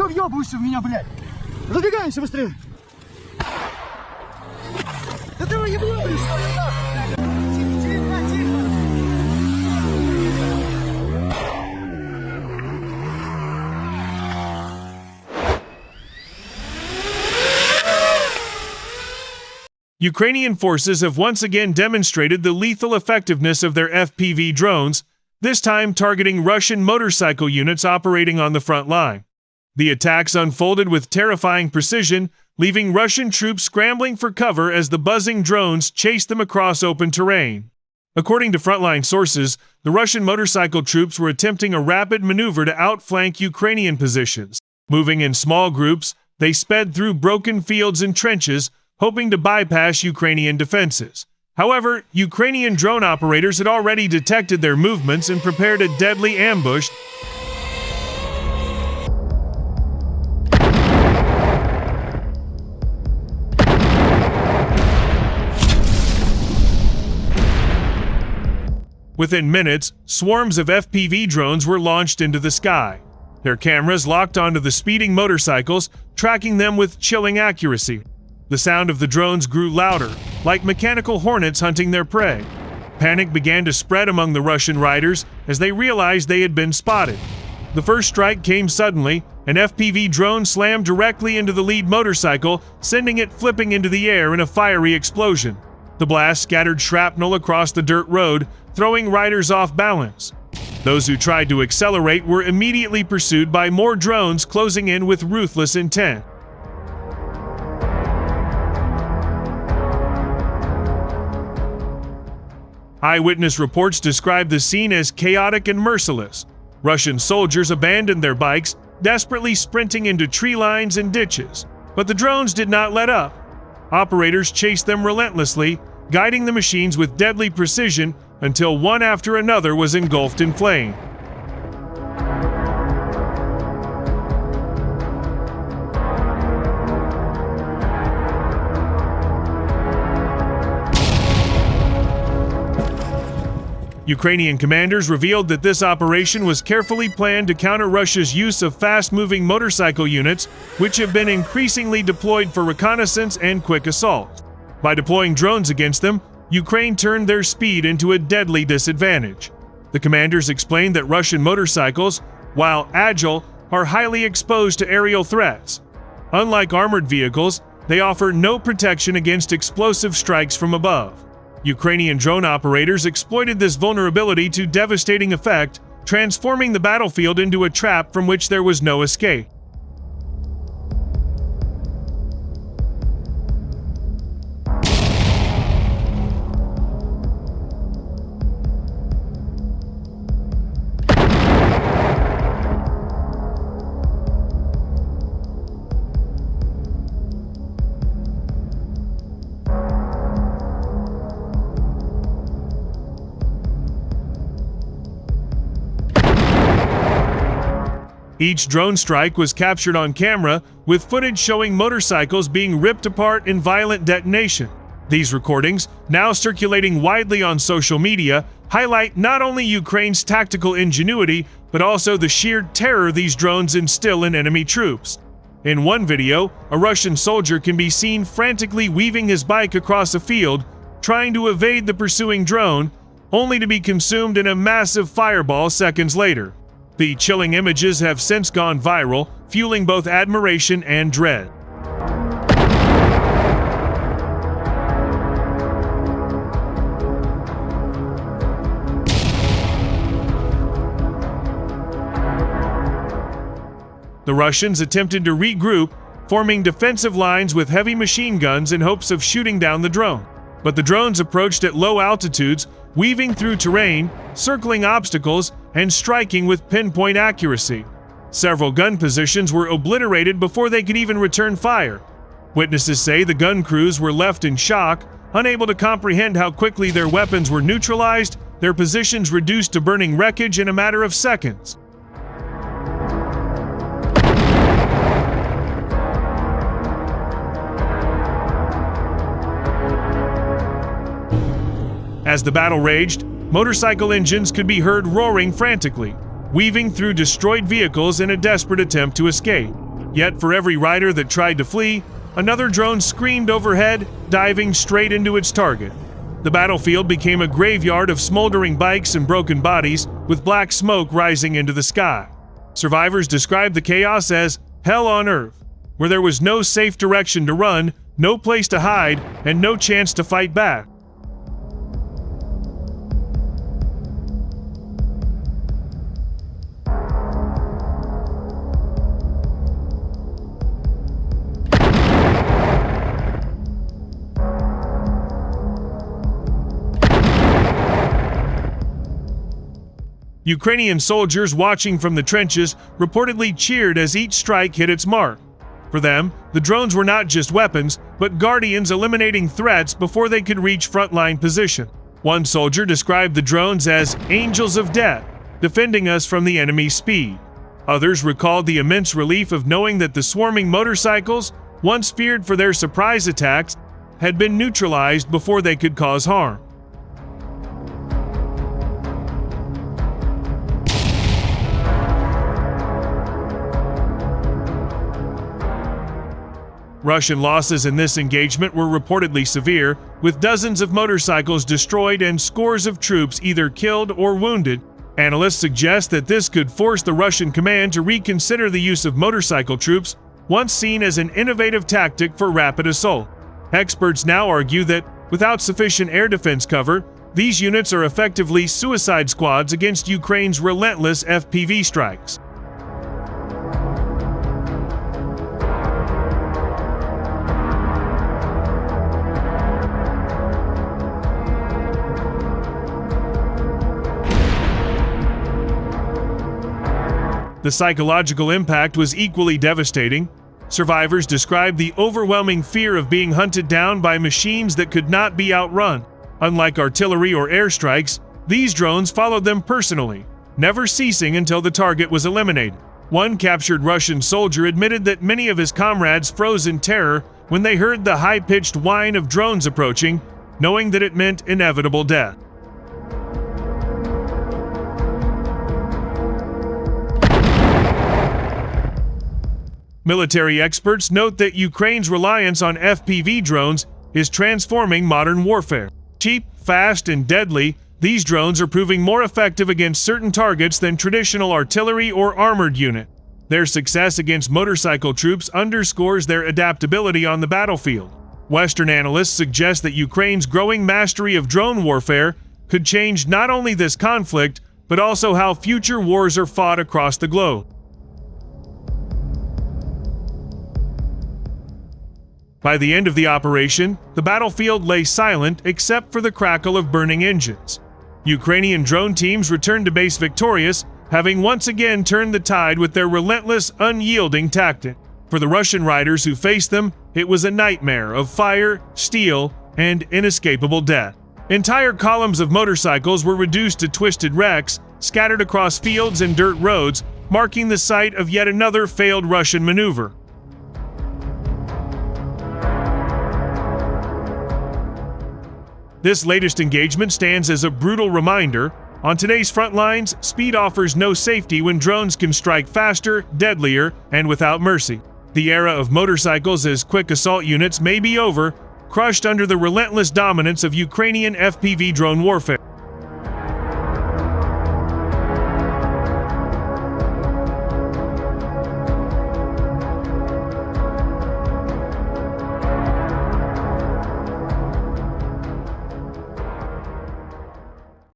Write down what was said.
въебываешься в меня, блядь? Разбегаемся быстрее. Да ты въебываешь, что ли, нахуй, блядь? Тихо, тихо. Ukrainian forces have once again demonstrated the lethal effectiveness of their FPV drones, this time targeting Russian motorcycle units operating on the front line. The attacks unfolded with terrifying precision, leaving Russian troops scrambling for cover as the buzzing drones chased them across open terrain. According to frontline sources, the Russian motorcycle troops were attempting a rapid maneuver to outflank Ukrainian positions. Moving in small groups, they sped through broken fields and trenches, hoping to bypass Ukrainian defenses. However, Ukrainian drone operators had already detected their movements and prepared a deadly ambush. Within minutes, swarms of FPV drones were launched into the sky. Their cameras locked onto the speeding motorcycles, tracking them with chilling accuracy. The sound of the drones grew louder, like mechanical hornets hunting their prey. Panic began to spread among the Russian riders as they realized they had been spotted. The first strike came suddenly. An FPV drone slammed directly into the lead motorcycle, sending it flipping into the air in a fiery explosion. The blast scattered shrapnel across the dirt road, throwing riders off balance. Those who tried to accelerate were immediately pursued by more drones closing in with ruthless intent. Eyewitness reports describe the scene as chaotic and merciless. Russian soldiers abandoned their bikes, desperately sprinting into tree lines and ditches. But the drones did not let up. Operators chased them relentlessly, guiding the machines with deadly precision until one after another was engulfed in flame. Ukrainian commanders revealed that this operation was carefully planned to counter Russia's use of fast-moving motorcycle units, which have been increasingly deployed for reconnaissance and quick assault. By deploying drones against them, Ukraine turned their speed into a deadly disadvantage. The commanders explained that Russian motorcycles, while agile, are highly exposed to aerial threats. Unlike armored vehicles, they offer no protection against explosive strikes from above. Ukrainian drone operators exploited this vulnerability to devastating effect, transforming the battlefield into a trap from which there was no escape. Each drone strike was captured on camera, with footage showing motorcycles being ripped apart in violent detonation. These recordings, now circulating widely on social media, highlight not only Ukraine's tactical ingenuity, but also the sheer terror these drones instill in enemy troops. In one video, a Russian soldier can be seen frantically weaving his bike across a field, trying to evade the pursuing drone, only to be consumed in a massive fireball seconds later. The chilling images have since gone viral, fueling both admiration and dread. The Russians attempted to regroup, forming defensive lines with heavy machine guns in hopes of shooting down the drone. But the drones approached at low altitudes, weaving through terrain, circling obstacles, and striking with pinpoint accuracy. Several gun positions were obliterated before they could even return fire. Witnesses say the gun crews were left in shock, unable to comprehend how quickly their weapons were neutralized, their positions reduced to burning wreckage in a matter of seconds. As the battle raged, motorcycle engines could be heard roaring frantically, weaving through destroyed vehicles in a desperate attempt to escape. Yet for every rider that tried to flee, another drone screamed overhead, diving straight into its target. The battlefield became a graveyard of smoldering bikes and broken bodies, with black smoke rising into the sky. Survivors described the chaos as hell on earth, where there was no safe direction to run, no place to hide, and no chance to fight back. Ukrainian soldiers watching from the trenches reportedly cheered as each strike hit its mark. For them, the drones were not just weapons, but guardians eliminating threats before they could reach frontline position. One soldier described the drones as angels of death, defending us from the enemy's speed. Others recalled the immense relief of knowing that the swarming motorcycles, once feared for their surprise attacks, had been neutralized before they could cause harm. Russian losses in this engagement were reportedly severe, with dozens of motorcycles destroyed and scores of troops either killed or wounded. Analysts suggest that this could force the Russian command to reconsider the use of motorcycle troops, once seen as an innovative tactic for rapid assault. Experts now argue that, without sufficient air defense cover, these units are effectively suicide squads against Ukraine's relentless FPV strikes. The psychological impact was equally devastating. Survivors described the overwhelming fear of being hunted down by machines that could not be outrun. Unlike artillery or airstrikes, these drones followed them personally, never ceasing until the target was eliminated. One captured Russian soldier admitted that many of his comrades froze in terror when they heard the high-pitched whine of drones approaching, knowing that it meant inevitable death. Military experts note that Ukraine's reliance on FPV drones is transforming modern warfare. Cheap, fast, and deadly, these drones are proving more effective against certain targets than traditional artillery or armored unit. Their success against motorcycle troops underscores their adaptability on the battlefield. Western analysts suggest that Ukraine's growing mastery of drone warfare could change not only this conflict, but also how future wars are fought across the globe. By the end of the operation, the battlefield lay silent except for the crackle of burning engines. Ukrainian drone teams returned to base victorious, having once again turned the tide with their relentless, unyielding tactic. For the Russian riders who faced them, it was a nightmare of fire, steel, and inescapable death. Entire columns of motorcycles were reduced to twisted wrecks, scattered across fields and dirt roads, marking the site of yet another failed Russian maneuver. This latest engagement stands as a brutal reminder. On today's front lines, speed offers no safety when drones can strike faster, deadlier, and without mercy. The era of motorcycles as quick assault units may be over, crushed under the relentless dominance of Ukrainian FPV drone warfare.